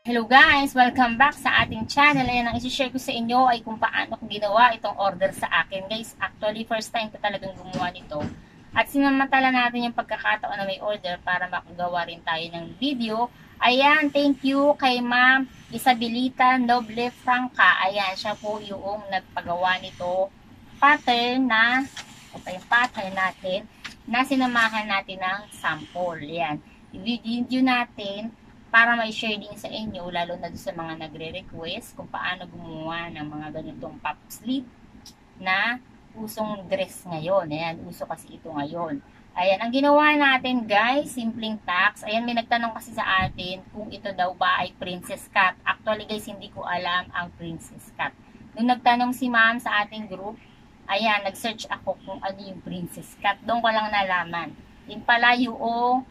Hello guys! Welcome back sa ating channel. Ayan, ang isi-share ko sa inyo ay kung paano ko ginawa itong order sa akin. Guys, actually first time ko talagang gumawa nito. At sinamantala natin yung pagkakataon na may order para makagawa rin tayo ng video. Ayan, thank you kay Ma'am Isabelita Noble Franca. Ayan, siya po yung nagpagawa nito. Pattern na, ito yung pattern natin, na sinamahan natin ng sample. Ayan, i-video natin para may share din sa inyo, lalo na sa mga nagre-request kung paano gumawa ng mga ganitong pop sleeve na usong dress ngayon. Ayan, uso kasi ito ngayon. Ayan, ang ginawa natin guys, simpleng tax. Ayan, may nagtanong kasi sa atin kung ito daw ba ay princess cut. Actually guys, hindi ko alam ang princess cut. Nung nagtanong si ma'am sa ating group, ayan, nag-search ako kung ano yung princess cut. Doon ko lang nalaman. Yung pala yung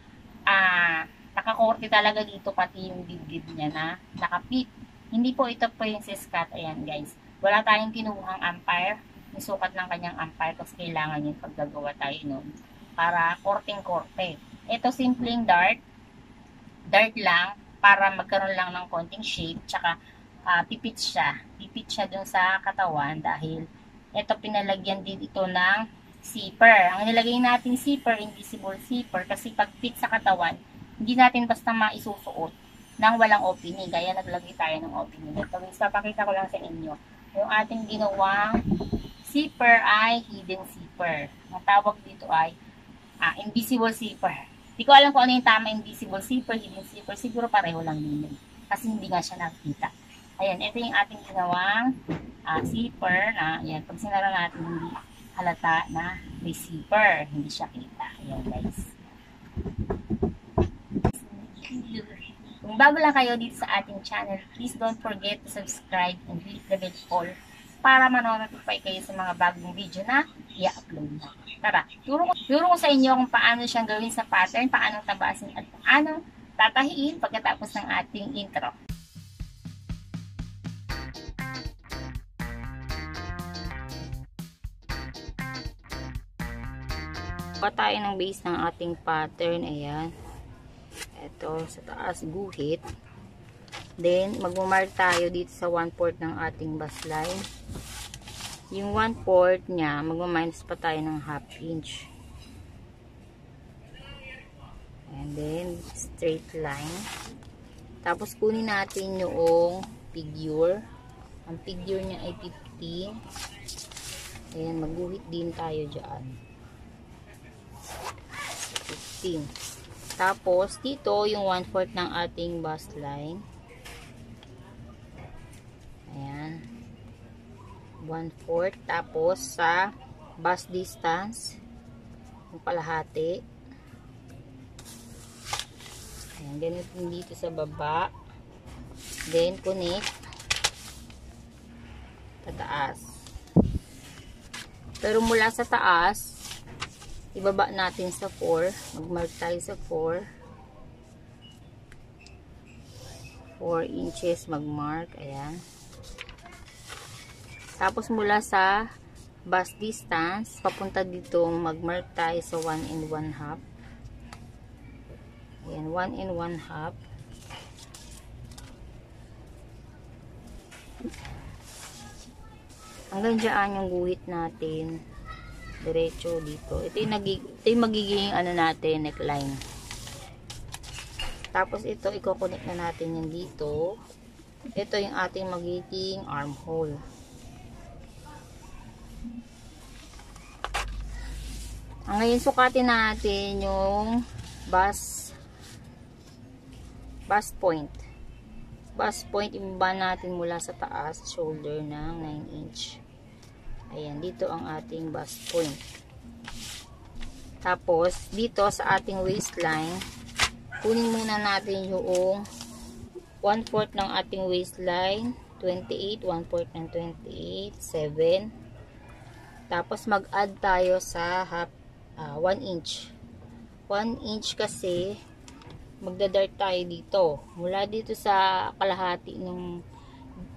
nakakorte talaga dito, pati yung dibdib niya na nakapit. Hindi po ito princess cut. Ayan guys, wala tayong kinuhang ampere. Yung sukat ng kanyang ampere kasi kailangan yung paggagawa tayo nun para korting-korte. Ito simpleng dart lang para magkaroon lang ng konting shape, tsaka pipit siya dun sa katawan dahil ito pinalagyan din ito ng zipper. Ang nilagay natin zipper, invisible zipper, kasi pag fit sa katawan, hindi natin basta maisusuot nang walang opening. Kaya naglagay tayo ng opening. Ito, papakita ko lang sa inyo. Yung ating ginawang zipper ay hidden zipper. Ang tawag dito ay invisible zipper. Hindi ko alam kung ano yung tama, invisible zipper, hidden zipper. Siguro pareho lang din. Kasi hindi nga siya nakikita. Ayan, ito yung ating ginawang zipper na, ayan, pag sinara natin, hindi halata na may zipper. Hindi siya kita. Ayan guys. Kung bago lang kayo dito sa ating channel, please don't forget to subscribe and click the bell all para manonotify kayo sa mga bagong video na i-upload na. Tara, turo ko sa inyo kung paano siyang gawin sa pattern, paano tabasin at paano tatahiin pagkatapos ng ating intro. Kuha tayo ng base ng ating pattern. Ayan. Ito, sa taas, guhit. Then, magmamark tayo dito sa 1/4 ng ating bust line. Yung 1/4 niya, magmaminus pa tayo ng 1/2 inch. And then, straight line. Tapos, kunin natin yung figure. Ang figure niya ay 15. Ayan, magguhit din tayo dyan. 15. Tapos, dito, yung 1/4 ng ating bust line. Ayan. 1/4. Tapos, sa bust distance, yung kalahati. Ayan, ganito dito sa baba. Then, connect. Tataas. Pero mula sa taas, ibaba natin sa 4. Mag-mark tayo sa 4. 4 inches mag-mark. Ayan. Tapos mula sa bust distance, papunta dito, mag-mark tayo sa 1 1/2. Ayan, 1 1/2. Hanggang dyan yung guhit natin. Diretso dito. Ito yung magiging ano natin, neckline. Tapos ito, i-connect na natin yan dito. Ito yung ating magiging armhole. Ngayon, sukatin natin yung bust point. Bust point, ibaba natin mula sa taas, shoulder ng 9 inch. Ayan, dito ang ating bust point. Tapos, dito sa ating waistline, kunin muna natin yung 1/4 ng ating waistline, 28, 1/4 ng 28, 7. Tapos, mag-add tayo sa 1 inch. 1 inch kasi, magdadart tayo dito. Mula dito sa kalahati ng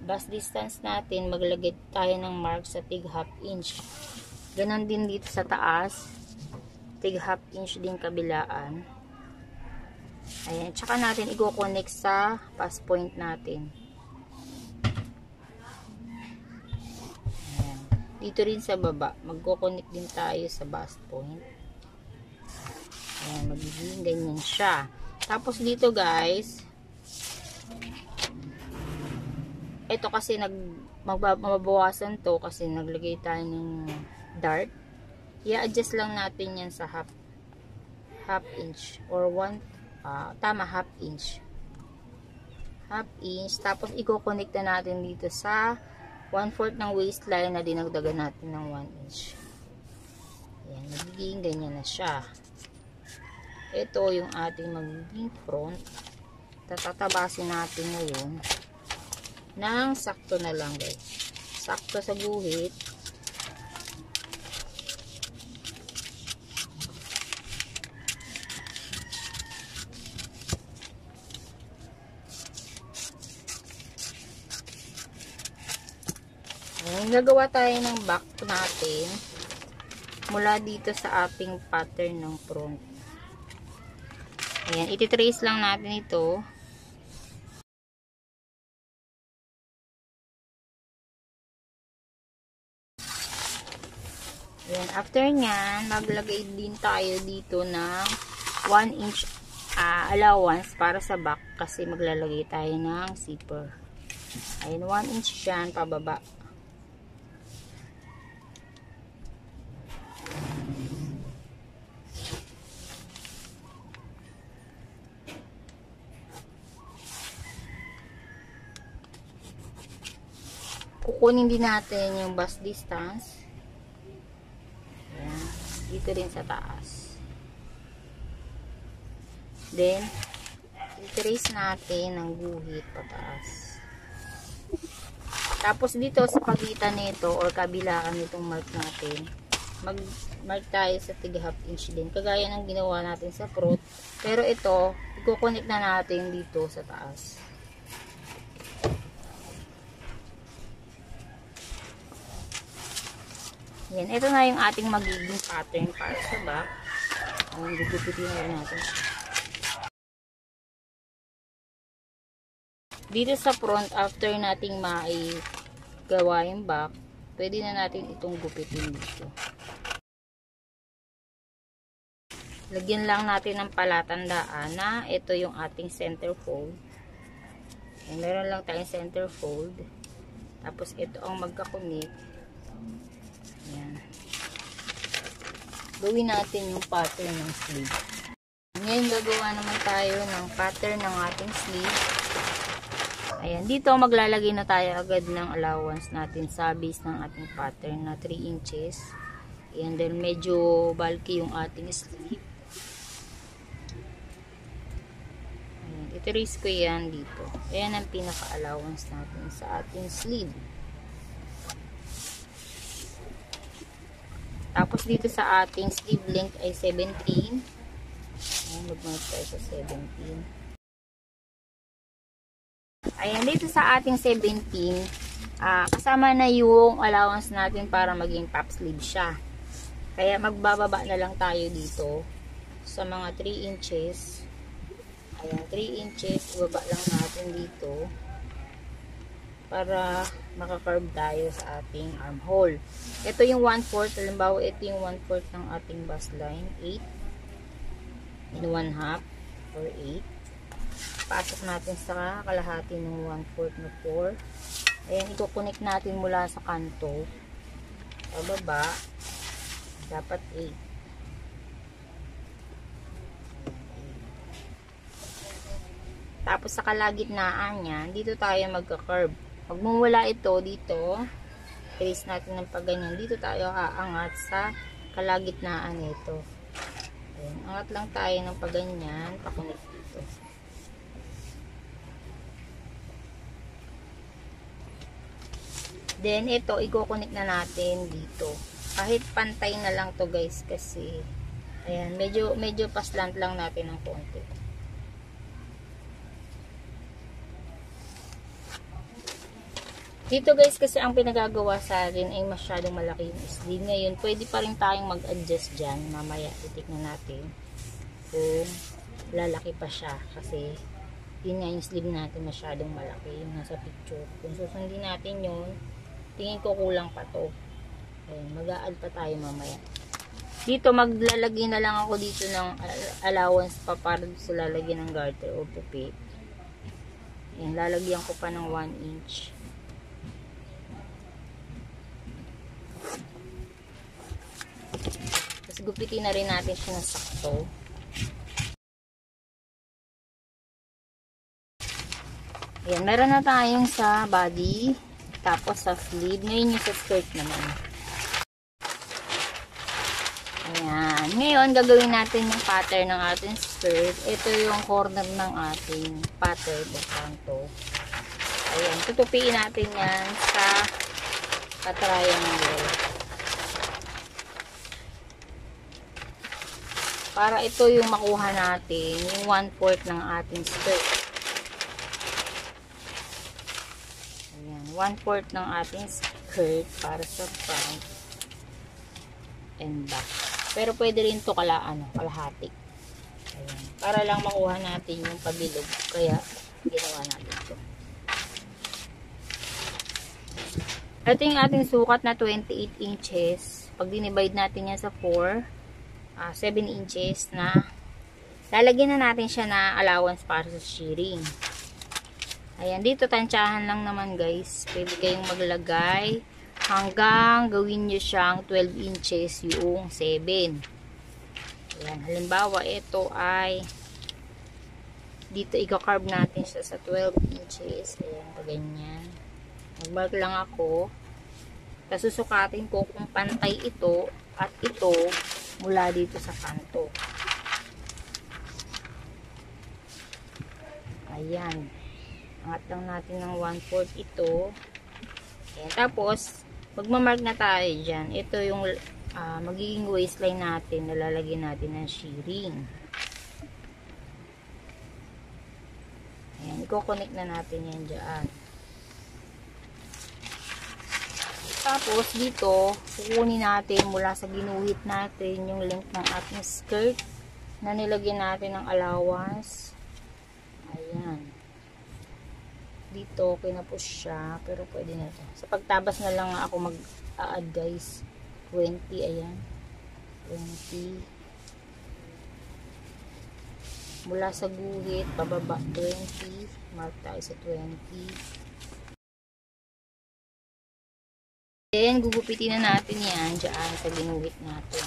bust distance natin, maglagay tayo ng mark sa tig 1/2 inch. Ganon din dito sa taas, tig 1/2 inch din kabilaan. Ayan, tsaka natin i-connect sa pass point natin. Ayan. Dito rin sa baba, magko-connect din tayo sa pass point. Ayan, magiging ganyan siya. Tapos dito guys, ito kasi mababawasan to kasi naglagay tayo ng dart. I-adjust lang natin yan sa half inch or half inch. Half inch. Tapos i-connect na natin dito sa 1/4 ng waistline na dinagdagan natin ng 1 inch. Ayan, magiging ganyan na siya. Ito yung ating magiging front. Tatabasin natin ngayon ng sakto na lang guys. Sakto sa guhit. Gagawa tayo ng back natin mula dito sa ating pattern ng front. Ayan, ititrace lang natin ito. Ayan, after nyan, maglagay din tayo dito ng 1 inch allowance para sa back kasi maglalagay tayo ng zipper. Ayan, 1 inch yan pababa. Kukunin din natin yung bust distance. Ayan. Dito rin sa taas. Then, i-trace natin ang guhit pataas. Tapos dito sa pagitan nito or kabilaan nitong mark natin, mag-mark tayo sa tiga half inch din. Kagaya ng ginawa natin sa front. Pero ito, i-connect na natin dito sa taas. Yan, ito na yung ating magiging pattern para sa back. Ang gugupitin na natin. Dito sa front, after nating gawa yung back, pwede na natin itong gupitin dito. Lagyan lang natin ng palatandaan na ito yung ating center fold. Yan, meron lang tayong center fold. Tapos ito ang magkakunik. Yan. Gawin natin yung pattern ng sleeve. Ngayon gagawa naman tayo ng pattern ng ating sleeve. Ayan, dito maglalagay na tayo agad ng allowance natin sa base ng ating pattern na 3 inches. Ayan, then medyo bulky yung ating sleeve. Ayan, iterase ko yan dito. Ayan ang pinaka-allowance natin sa ating sleeve. Tapos dito sa ating sleeve length ay 17. Ayan, mag-mark tayo sa 17. Ayan, dito sa ating 17, kasama na yung allowance natin para maging pop sleeve siya. Kaya magbababa na lang tayo dito sa mga 3 inches. Ayan, 3 inches, ibaba lang natin dito para maka-curve tayo sa ating armhole. Ito yung 1/4, halimbawa ito yung 1/4 ng ating bust line, 8 and 1/2 or 8. Pasok natin sa kalahati ng 1/4 na 4. Ayan, i-connect natin mula sa kanto pababa, dapat 8. Tapos sa kalagitnaan niyan, dito tayo magka-curve. Magmumula ito dito, trace natin ng pagganyan. Dito tayo aangat sa kalagitnaan nito. Ayan, angat lang tayo ng pagganyan, pakunik dito. Then ito, i-connect na natin dito. Kahit pantay na lang to guys kasi ayan, medyo paslant lang natin ng konti. Dito guys, kasi ang pinagagawa sa akin ay masyadong malaki yung sleeve. Ngayon, pwede pa rin tayong mag-adjust dyan. Mamaya, titignan natin kung lalaki pa siya kasi yun nga yung sleeve natin masyadong malaki yung nasa picture. Kung susundin natin yun, tingin ko kulang pa to. Ayan, mag-a-add pa tayo mamaya. Dito maglalagay na lang ako dito ng allowance pa para sa lalagyan ng garter o pupi. Ayan, lalagyan ko pa ng 1 inch. Tapos gupitin na rin natin siya ng sakto. Ayan, meron na tayong sa body, tapos sa sleeve. Ngayon yung sa skirt naman. Ayan. Ngayon, gagawin natin yung pattern ng ating skirt. Ito yung corner ng ating pattern o kanto. Ayan, tutupiin natin yan sa triangle. Para ito yung makuha natin, yung 1/4 ng ating skirt. Ayan, 1/4 ng ating skirt para sa front and back. Pero pwede rin ito kalahati. Ayan, para lang makuha natin yung pabilog. Kaya, ginawa natin ito. Ito yung ating sukat na 28 inches. Pag dinivide natin yan sa 4, 7 inches na lalagyan na natin siya na allowance para sa shearing. Ayan, dito tansyahan lang naman guys. Pwede kayong maglagay hanggang gawin nyo siyang 12 inches yung 7. Ayan, halimbawa ito ay dito i-carve natin siya sa 12 inches. Ayan, ganyan. Mag-mark lang ako. Tapos susukatin ko kung pantay ito at ito mula dito sa kanto. Ayan. Angat lang natin ng 1/4 ito. Ayan. Tapos, magmamark na tayo dyan. Ito yung magiging waistline natin. Nalalagyan natin ng shearing. Ayan. I-connect na natin yan dyan. Tapos, dito, kukunin natin mula sa ginuhit natin yung length ng ating skirt na nilagyan natin ng allowance. Ayan. Dito, okay na po siya. Pero pwede na ito. Sa pagtabas na lang ako mag-add guys. 20, ayan. 20. Mula sa guhit, pababa 20. Mark tayo sa 20. Then, gugupitin na natin yan dyan sa ginuhit natin.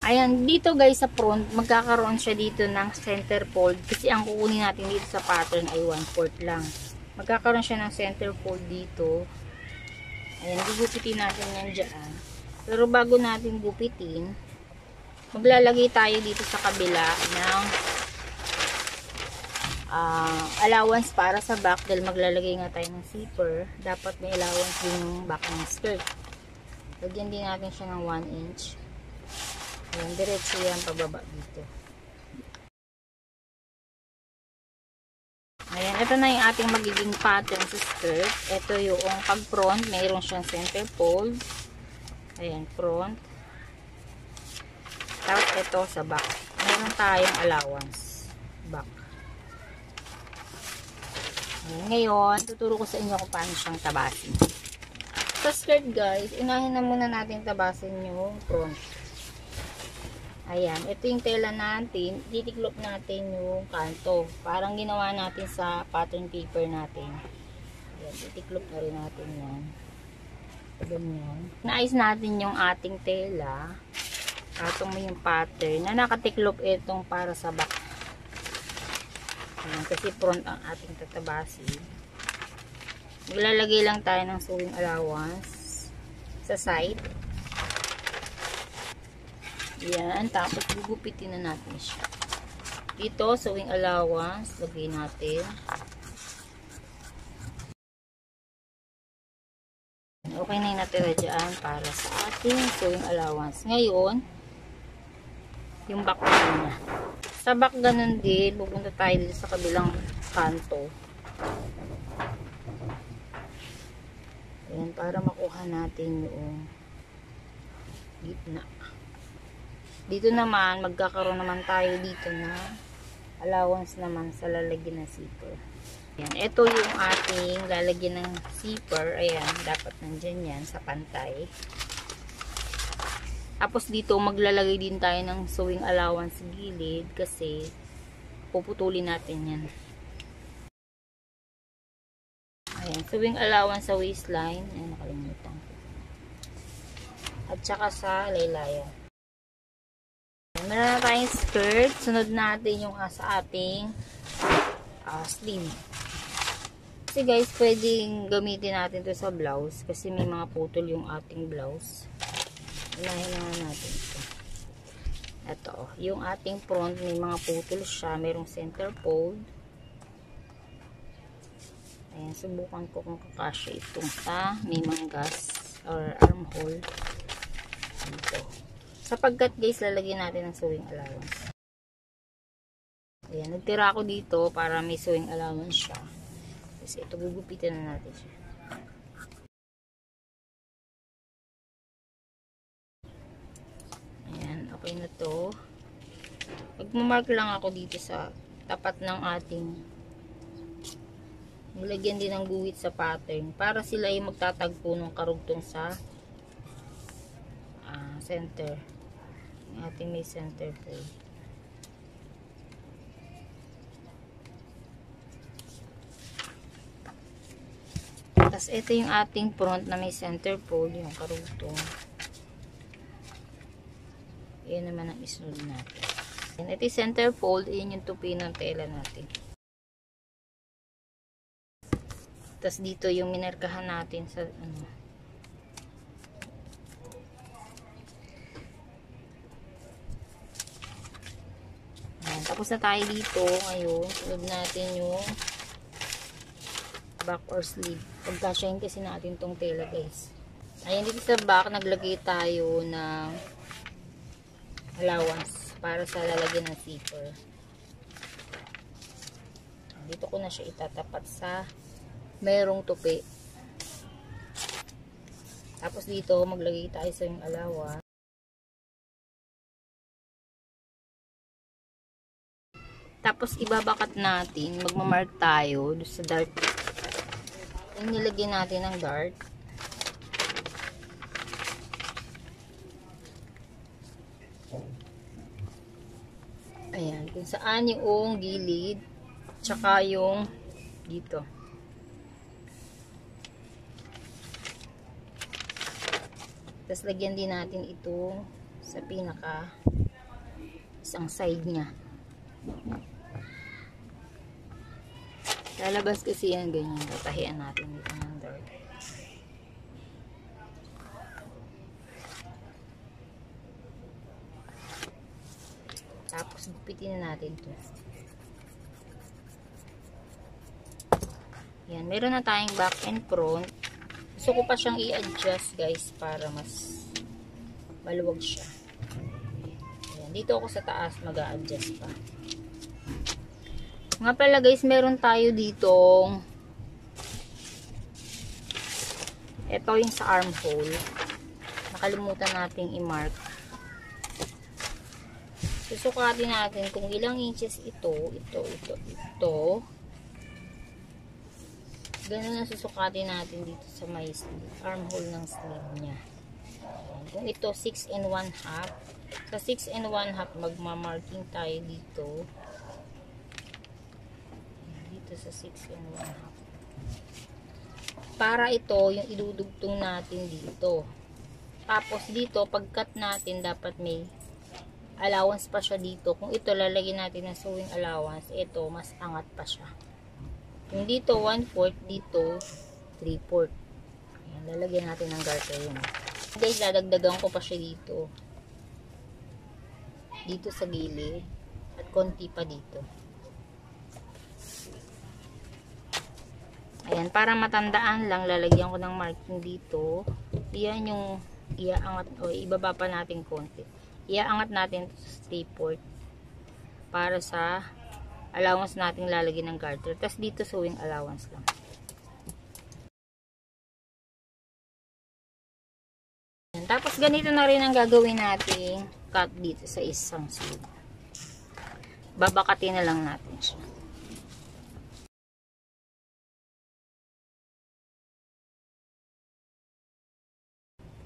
Ayan, dito guys sa front, magkakaroon siya dito ng center fold. Kasi ang kukunin natin dito sa pattern ay 1/4 lang. Magkakaroon siya ng center fold dito. Ayan, gugupitin natin yan dyan. Pero bago natin gupitin, maglalagay tayo dito sa kabila ng allowance para sa back dahil maglalagay nga tayo ng zipper. Dapat may allowance din yung back ng skirt. Lagyan din natin siya ng 1 inch. Ayan, diretso yan pababa dito. Ayan, ito na yung ating magiging pattern sa skirt. Ito yung pag front, mayroon siyang center fold. Ayan, front. Tapos ito sa back. Meron tayong allowance. Back. Ngayon, tuturo ko sa inyo kung paano siyang tabasin. Sa skirt guys, inahin na muna natin tabasin yung front. Ayan, ito yung tela natin. Titiklop natin yung kanto. Parang ginawa natin sa pattern paper natin. Ayan, titiklop na rin natin yan. Ganyan. Naayos natin yung ating tela. Katong mo yung pattern na nakatiklop itong para sa back. Ayan, kasi front ang ating tatabasin. Maglalagay lang tayo ng sewing allowance sa side. Ayan, tapos gugupitin na natin siya. Dito, sewing allowance, lagay natin. Okay na yung natira dyan para sa ating sewing allowance. Ngayon, yung back niya. Sa back ganun din, pupunta tayo dito sa kabilang kanto. Ayan, para makuha natin yung gitna. Dito naman, magkakaroon naman tayo dito na allowance naman sa lalagyan ng zipper. Ayan, ito yung ating lalagyan ng zipper. Ayan, dapat nandyan yan sa pantay. Tapos dito, maglalagay din tayo ng sewing allowance sa gilid kasi puputulin natin yan. Ayan, sewing allowance sa waistline. Ayan, nakalimutan ko. At saka sa laylayan. Meron na tayong skirt. Sunod natin yung sa ating sleeve. Kasi guys, pwedeng gamitin natin to sa blouse. Kasi may mga putol yung ating blouse. Unahin na natin ito. Ito, yung ating front, may mga putol siya. Merong center fold. Ayan, subukan ko kung kakasya ito sa may manggas or armhole. Dito. Sapagkat guys, lalagyan natin ng sewing allowance. Ayan, nagtira ako dito para may sewing allowance siya. Kasi ito, gugupitan na natin siya. Ayan, okay na to. Magmamark lang ako dito sa tapat ng ating nilagyan din ng guhit sa pattern para sila ay magtatagpo ng karugtong sa center. Yung ating may center fold. Tapos ito yung ating front na may center fold, yung karugtong. Yan naman ang isunod natin. And ito yung center fold, yun yung tupi ng tela natin. Tapos dito yung minarkahan natin sa ano. Ayan, tapos na tayo dito. Ngayon, sunod natin yung back or sleeve. Pagkasyahin kasi natin tong tela guys. Ayan, dito sa back, naglagay tayo ng allowance para sa lalagyan ng zipper. Dito ko na siya itatapat sa merong tupi. Tapos dito, maglagay tayo sa yung allowance. Tapos ibabakat natin, magmamark tayo doon sa dart. Yung nilagyan natin ng dart. Ayan, kung saan yung gilid, tsaka yung dito. Tapos lagyan din natin ito sa pinaka isang side niya. Lalabas kasi yan ganyan. Tatahian natin dito ng dart. Tapos gupitin na natin ito. Yan, meron na tayong back and front. Gusto ko pa siyang i-adjust guys para mas maluwag siya. Yan, dito ako sa taas mag-a-adjust pa. Nga pala guys, meron tayo ditong ito yung sa armhole. Nakalimutan nating i-mark. Susukatin natin kung ilang inches ito. Ganun na susukatin natin dito sa may armhole ng sleeve niya. Kung ito 6 1/2, sa 6 1/2 magma-marking tayo dito. Dito sa 6 1/2. Para ito yung idudugtong natin dito. Tapos dito pag-cut natin dapat may allowance pa siya dito. Kung ito lalagyan natin ng sewing allowance, ito mas angat pa siya. Yung dito 1/4, dito 3/4. Ayan, lalagyan natin ng garter yun. Guys, dadagdagan ko pa siya dito. Dito sa gilid. At konti pa dito. Ayan, para matandaan lang, lalagyan ko ng marking dito. Iyan yung iaangat, o ibaba pa natin konti. Iaangat natin sa 3/4 para sa allowance nating lalagyan ng garter. Tapos dito sewing allowance lang. Tapos ganito na rin ang gagawin natin cut dito sa isang sleeve. Babakatin na lang natin siya.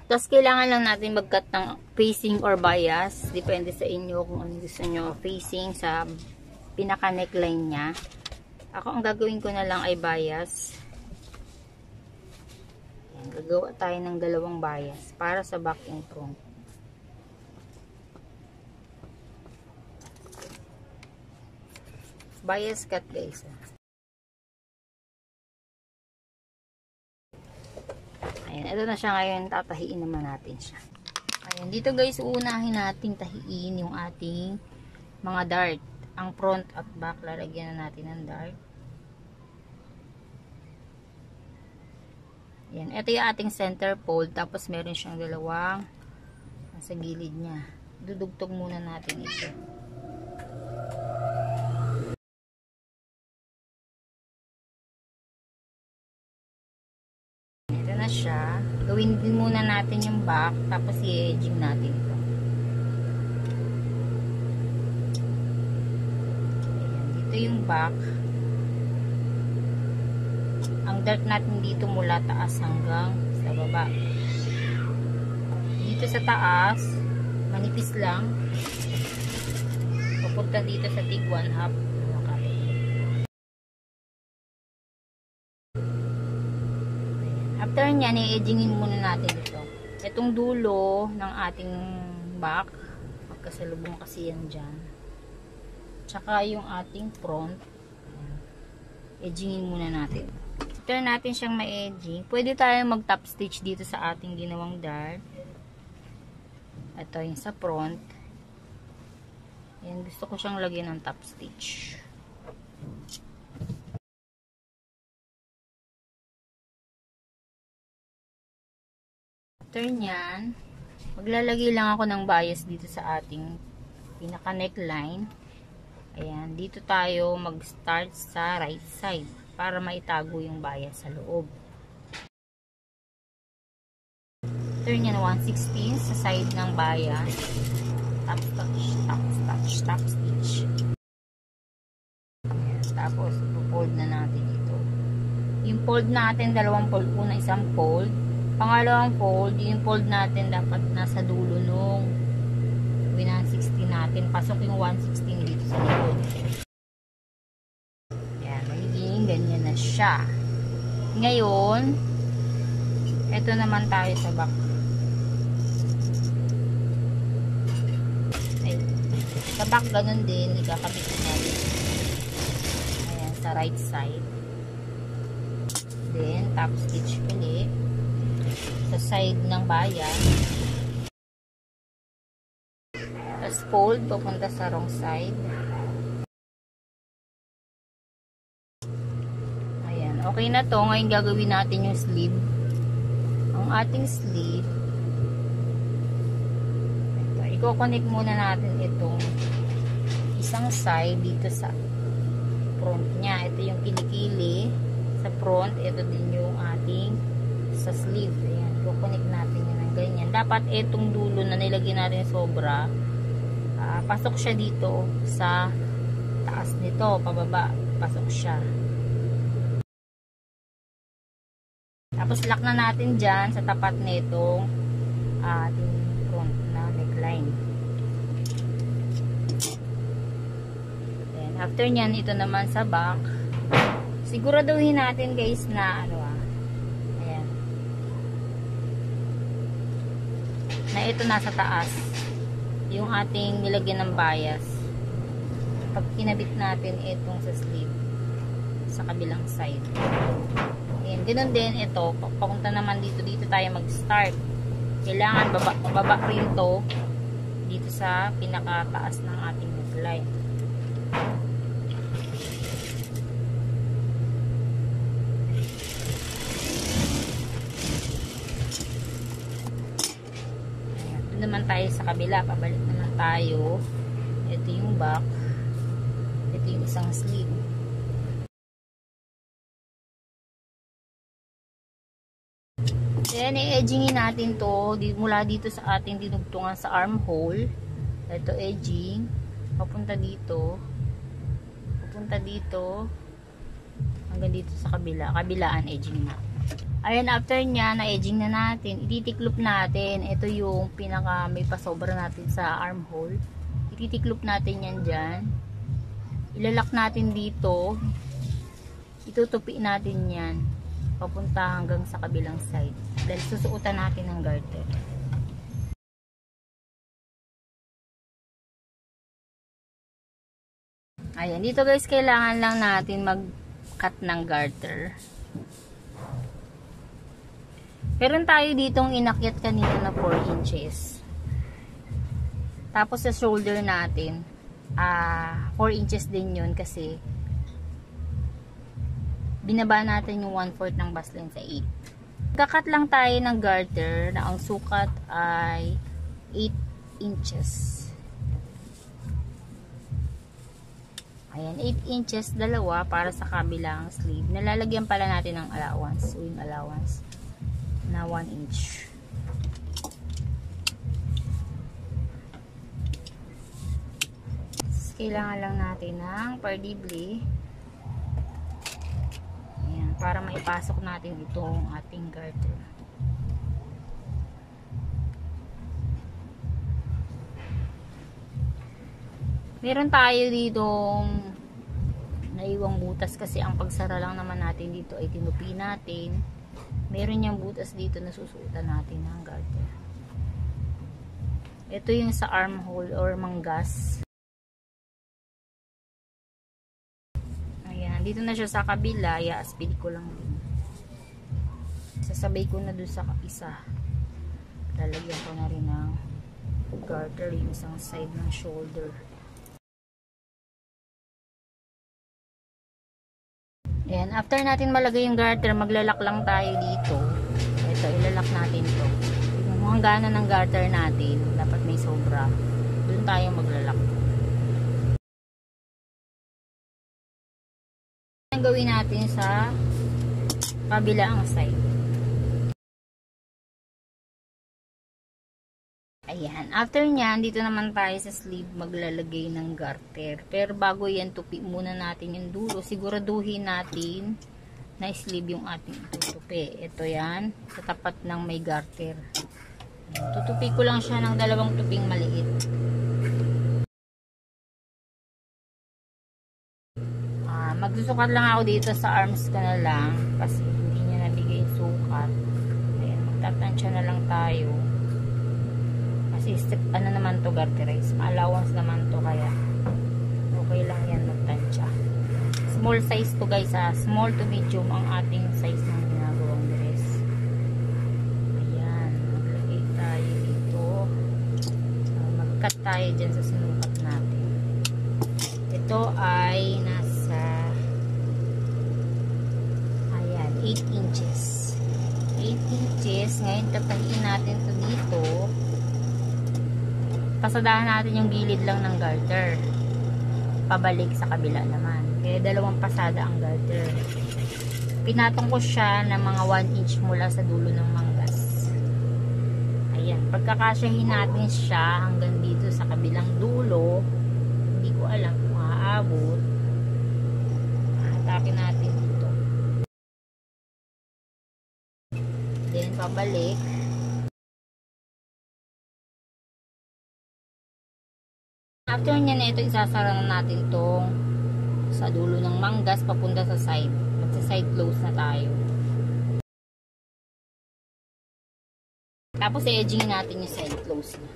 Tapos kailangan lang natin mag-cut ng facing or bias. Depende sa inyo kung ano gusto nyo. Facing sa pinaka-neckline nya. Ako ang gagawin ko na lang ay bias. Ayan, gagawa tayo ng dalawang bias para sa back and front. Bias cut guys. Ayan, ito na siya ngayon. Tatahiin naman natin siya. Ayan, dito guys, uunahin natin tahiin yung ating mga dart. Ang front at back, lalagyan na natin ng dart. Ayan, ito yung ating center fold. Tapos meron siyang dalawang sa gilid niya. Dudugtog muna natin ito. Siya. Gawin din muna natin yung back, tapos i-edging natin ito. Ayan, dito yung back. Ang dart natin dito mula taas hanggang sa baba. Dito sa taas, manipis lang. Papunta dito sa tig 1/2. After nyan, i-edgingin muna natin ito. Itong dulo ng ating back, magkasalubong kasi yan dyan. Tsaka yung ating front, edgingin muna natin. After natin siyang ma-edging, pwede tayong mag-top stitch dito sa ating ginawang dart. Ito yung sa front. Yan, gusto ko siyang lagyan ng top stitch. After nyan, maglalagay lang ako ng bias dito sa ating pinaka neckline. Ayan, dito tayo mag-start sa right side para maitago yung bias sa loob. After nyan, 1/16 sa side ng bias. Top stitch, top stitch, top stitch. Ayan, tapos ipo-fold na natin ito. Yung fold natin, dalawang fold, una isang fold. Pangalawang fold, yung fold natin dapat nasa dulo nung 1/16 natin. Pasok yung 1/16 dito sa likod. Yan, magiging ganyan na siya. Ngayon, eto naman tayo sa back. Ay, sa back ganun din, ikakabit natin. Ayan, sa right side. Then, top stitch ulit. Sa side ng bayan. Tapos fold, papunta sa wrong side. Ayan, okay na to. Ngayon gagawin natin yung sleeve. Ang ating sleeve, ito, i-connect muna natin itong isang side dito sa front niya. Ito yung kilikili sa front. Ito din yung ating sa sleeve. Ayan, i-connect natin yun ng ganyan. Dapat itong dulo na nilagyan natin sobra, pasok siya dito sa taas nito, pababa, pasok siya. Tapos lock na natin dyan sa tapat nitong ating front na neckline. Then, after nyan, ito naman sa back. Siguraduhin natin guys na na ito nasa taas yung ating nilagyan ng bias. Pag kinabit natin itong sa sleeve sa kabilang side. Ayan, ganoon din ito. Papunta naman dito tayo mag-start. Kailangan baba rin to dito sa pinakataas ng ating neckline. Naman tayo sa kabila, pabalik naman tayo. Ito yung back, ito yung isang sleeve. Ayan, i-edgingin natin to mula dito sa ating dinugtungan sa armhole. Ito edging. Papunta dito. Papunta dito. Hanggang dito sa kabila. Kabilaan edging na. Ayan, after nya, na-edging na natin. Ititiklop natin. Ito yung pinaka may pasobra natin sa armhole. Ititiklop natin yan dyan. Ilalak natin dito. Itutupi natin yan. Papunta hanggang sa kabilang side. Dahil susuotan natin ng garter. Ayan, dito guys, kailangan lang natin mag-cut ng garter. Meron tayo ditong inakyat kanina na 4 inches. Tapos sa shoulder natin, 4 inches din yun kasi binaba natin yung 1/4 ng baseline sa 8. Kakat lang tayo ng garter na ang sukat ay 8 inches. Ayan, 8 inches, dalawa para sa kabilang sleeve. Nalalagyan pala natin ng allowance, sewing allowance na 1 inch. Kailangan lang natin ng pardibli. Ayan, para maipasok natin itong ating garter. Meron tayo ditong naiwang butas kasi ang pagsara lang naman natin dito ay tinupi natin. Meron yung butas dito na susuotan natin ng garter. Ito yung sa armhole or manggas. Ayan, dito na siya sa kabila. I-speed ko lang din. Sasabay ko na dun sa isa. Lalagyan ko na rin ng garter yung isang side ng shoulder. Ayan, after natin malagay yung garter, maglalak lang tayo dito. Ito, ilalak natin to. Yung hangganan ng garter natin, dapat may sobra. Doon tayo maglalak. Ang gawin natin sa kabilaang side. Ayan. After nyan, dito naman tayo sa sleeve maglalagay ng garter. Pero bago yan, tupi muna natin yung dulo. Siguraduhin natin na sleeve yung ating tutupi. Ito yan. Sa tapat ng may garter. Tutupi ko lang siya ng 2 tuping maliit. Magsusukat lang ako dito sa arms ko na lang. Kasi hindi niya nabigay yung sukat. Ayan. Magtatansya na lang tayo. Step, ano naman to, garterize, allowance naman to, kaya okay lang yan magtansya. Small size to guys, small to medium ang ating size ng ginagawang dress. Ayan, maglagay tayo dito, mag-cut tayo dyan sa sinukat natin. Ito ay nasa ayan, 8 inches 8 inches. Ngayon tatahiin natin to dito. Pasadahan natin yung gilid lang ng garter. Pabalik sa kabila naman. Kaya 2 pasada ang garter. Pinatong ko siya ng mga 1 inch mula sa dulo ng manggas. Ayan. Pagkakasyahin natin siya hanggang dito sa kabilang dulo. Hindi ko alam kung aabot. Hatakin natin dito. Then pabalik. After nyan na ito, isasara na natin itong sa dulo ng manggas papunta sa side. Magsa-side close na tayo. Tapos i-edging natin yung side close na.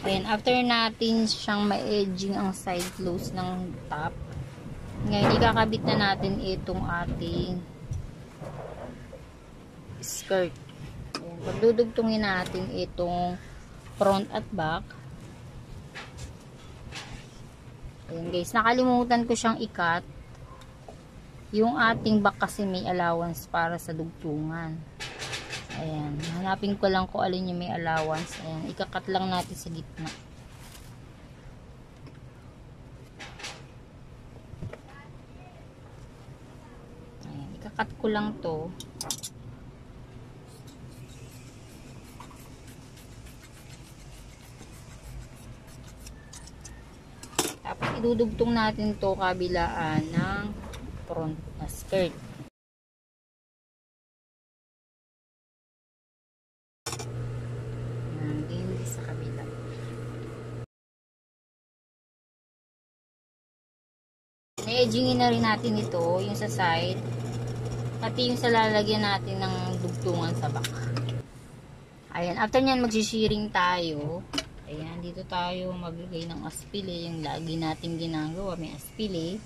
Ayan, after natin siyang ma-edging ang side close ng top, ngayon ikakabit na natin itong ating skirt. Ayan, pagdudugtungin natin itong front at back. Ayan guys, nakalimutan ko siyang ikat. Yung ating back kasi may allowance para sa dugtungan. Ayan, hanapin ko lang kung alin yung may allowance. Ayan, ikakat lang natin sa gitna. Ayan, ikakat ko lang to. idudugtong natin to kabilaan ng front na skirt. Hindi sa kabila. Na-edgingin na rin natin ito, yung sa side, pati yung sa lalagyan natin ng dugtungan sa back. Ayan, after nyan magsishearing tayo. Ayan, dito tayo maglagay ng aspile, yung lagi natin ginagawa, may aspile.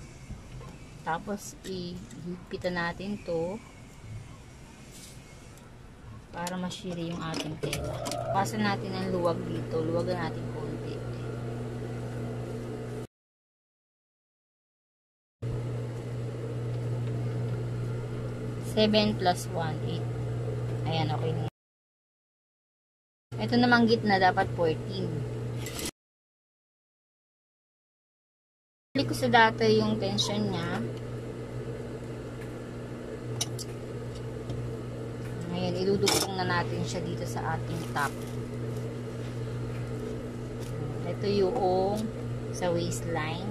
Tapos, ihigpitan natin to para ma-shear yung ating tela. Pasa natin ang luwag dito, luwagan natin konti. 7 plus 1, 8. Ayan, okay na. Ito namang gitna, dapat 14. Balik ko sa data yung tension niya. Ngayon, idudugtong na natin siya dito sa ating top. Ito yung sa waistline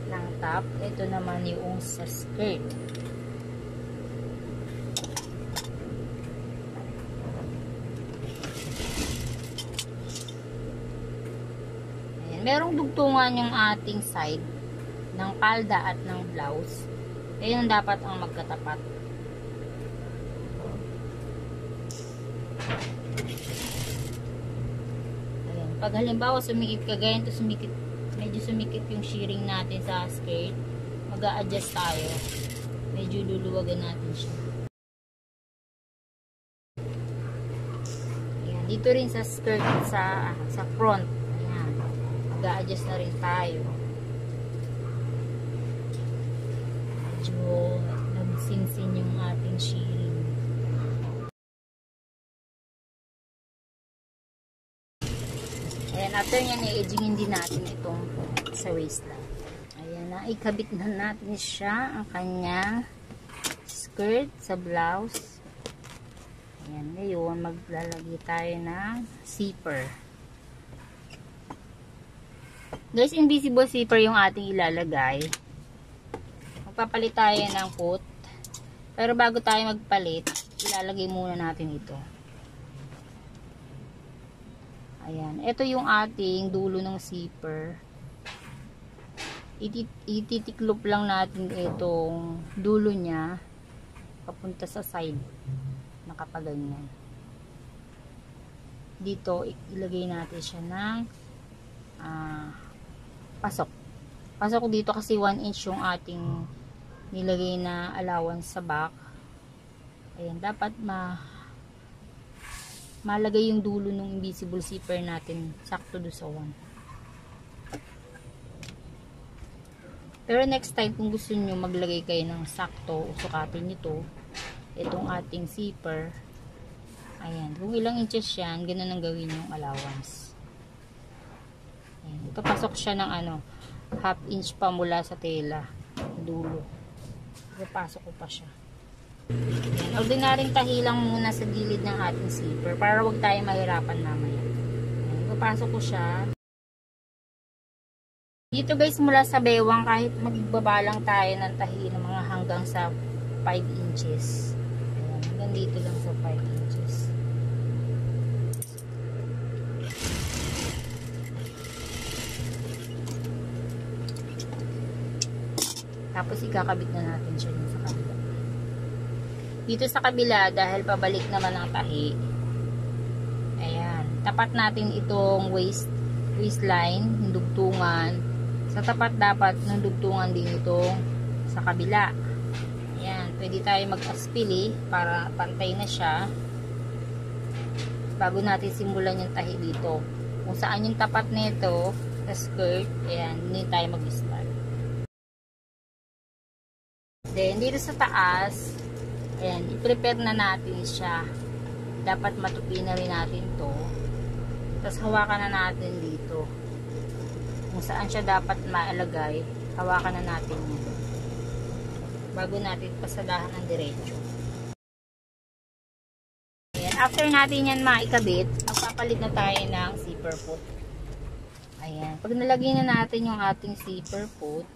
ng top. Ito naman yung sa skirt. Merong dugtungan yung ating side ng palda at ng blouse. Ayun dapat ang magkatapat. Ayan. Pag halimbawa sumikip kagaya ito, medyo sumikip yung shearing natin sa skirt, mag-a-adjust tayo. Medyo luluwagan natin siya. Ayan. Dito rin sa skirt sa front. Mag-a-adjust na rin tayo. Medyo nagsinsin yung ating shearing. Ayan, after nyan, i-edgingin din natin itong sa waistline. Ayan na, ikabit na natin siya, ang kanyang skirt sa blouse. Ayan, ngayon, maglalagay tayo ng zipper. Guys, invisible zipper yung ating ilalagay. Magpapalit tayo ng put. Pero bago tayo magpalit, ilalagay muna natin ito. Ayan. Ito yung ating dulo ng zipper. Ititiklop lang natin itong dulo niya papunta sa side. Nakapaganyan. Dito, ilagay natin siya ng pasok. Pasok dito kasi 1 inch yung ating nilagay na allowance sa back. Ayan, dapat malagay yung dulo ng invisible zipper natin sakto do sa 1. Pero next time kung gusto nyo maglagay kayo ng sakto, sukatin nito itong ating zipper. Ayan, kung ilang inches yan, ganun ang gawin yung allowance. Ayan, ito pasok siya ng half inch pa mula sa tela dulo. Pasok ko pa siya. Ayan, ordinaryong tahi lang muna sa gilid ng ating zipper para wag tayo mahirapan mamaya. Ayan, papasok ko siya. Dito guys, mula sa bewang, kahit magbaba lang tayo ng tahi ng mga hanggang sa 5 inches. Ayan, hanggang dito lang sa 5 inches. Tapos ikakabit na natin siya sa kabila. Dito sa kabila, dahil pabalik naman ang tahi, ayan, tapat natin itong waistline, yung dugtungan. Sa tapat dapat ng dugtungan din itong sa kabila. Ayan, pwede tayo mag-aspili para pantay na siya. Bago natin simulan yung tahi dito. Kung saan yung tapat nito sa skirt, ayan, hindi tayo mag-start. Then, dito sa taas, ayan, i-prepare na natin siya. Dapat matupi na rin natin to. Tapos, hawakan na natin dito. Kung saan siya dapat maalagay, hawakan na natin yun. Bago natin pasadahan ng diretso. Ayan, after natin yan maikabit, magpapalit na tayo ng zipper foot. Ayan. Pag nalagay na natin yung ating zipper foot,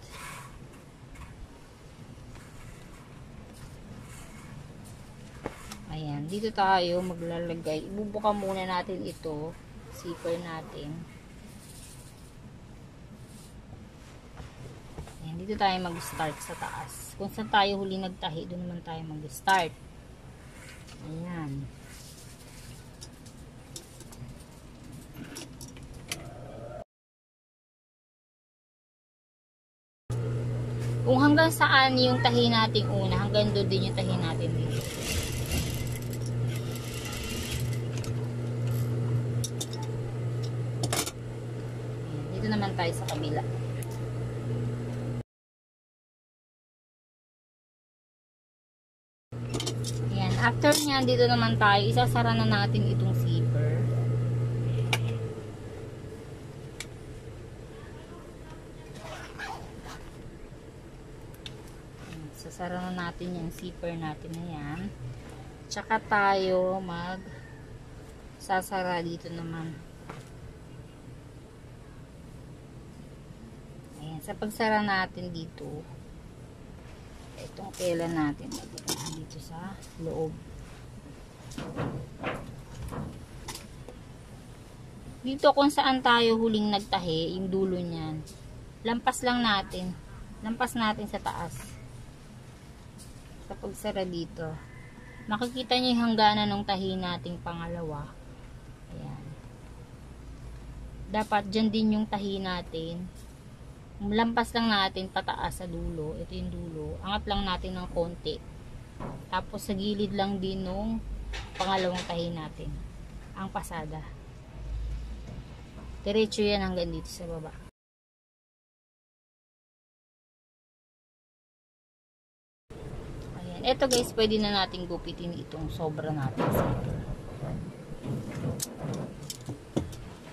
ayan, dito tayo maglalagay. Ibubuka muna natin ito, zipper natin. Ayan, dito tayo mag-start sa taas. Kung saan tayo huli nagtahi, doon naman tayo mag-start. Ayan. Kung hanggang saan yung tahi natin una, hanggang doon din yung tahi natin dito. Dito naman tayo sa kabila. Ayan, after nyan, dito naman tayo, isasara na natin itong zipper. Sasara na natin yung zipper natin na yan. Tsaka tayo sasara dito naman. Ayan, sa pagsara natin dito, itong tela natin dito sa loob. Dito kung saan tayo huling nagtahi, yung dulo niyan, lampas lang natin. Lampas natin sa taas. Sa pagsara dito, makikita niyo yung hangganan ng tahi nating pangalawa. Ayan. Dapat dyan din yung tahi natin. Lampas lang natin pataas sa dulo. Ito yung dulo. Angat lang natin ng konti. Tapos sa gilid lang din nung pangalawang tahi natin. Ang pasada. Diretso yan hanggang dito sa baba. Eto guys, pwede na natin gupitin itong sobra natin.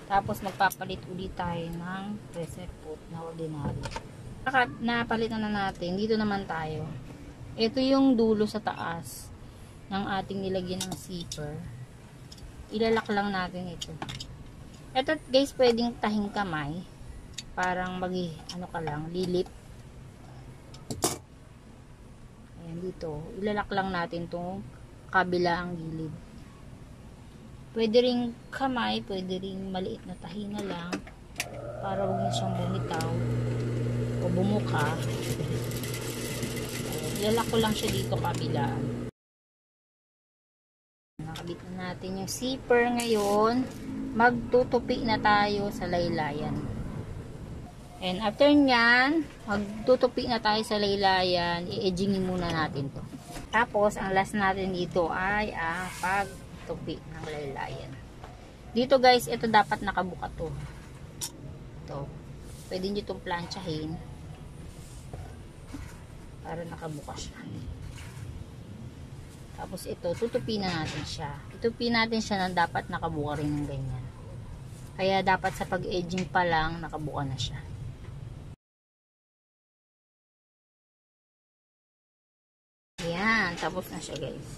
Tapos magpapalit ulit tayo ng reset foot na ordinary. Napalitan na natin. Dito naman tayo. Ito yung dulo sa taas ng ating nilagyan ng zipper. Ilalak lang natin ito. Ito guys, pwedeng tahing kamay. Parang lilip. Dito, ilalak lang natin itong kabilang gilid. Pwede ring kamay, pwede ring maliit na tahi na lang para huwag na siyang bumitaw o bumuka. Ilalak ko lang siya dito kabilaan. Nakabit na natin yung zipper ngayon. Magtutupi na tayo sa laylayan. And after nyan, magtutupi na tayo sa laylayan, i-edgingin muna natin to. Tapos, ang last natin dito ay ang pagtupi ng laylayan. Dito guys, ito dapat nakabuka to. Ito. Pwede nyo itong planchahin para nakabuka siya. Tapos ito, tutupi na natin siya. Tutupi natin siya na dapat nakabuka rin ng ganyan. Kaya dapat sa pag-edging pa lang, nakabuka na siya. Ayan, tapos na siya guys.